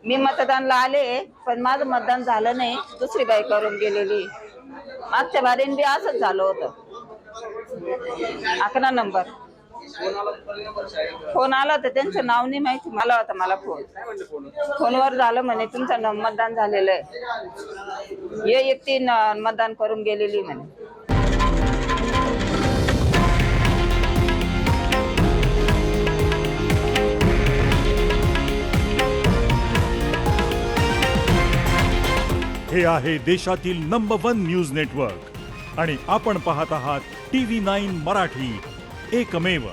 मी मतदानला आले पण माझं मतदान झालं नाही, दुसरी बाई करून गेलेली। मागच्या बारीन बी असंच झालं होतं। 11 नंबर फोन आला तर त्यांचं नाव नाही माहिती मला, होता मला फोनवर झालं म्हणे तुमचं मतदान झालेलं आहे, ये एकटी मतदान करून गेलेली म्हणे। हे आहे देशातील नंबर 1 न्यूज नेटवर्क आणि आपण पाहत आहात TV9 मराठी, एकमेव।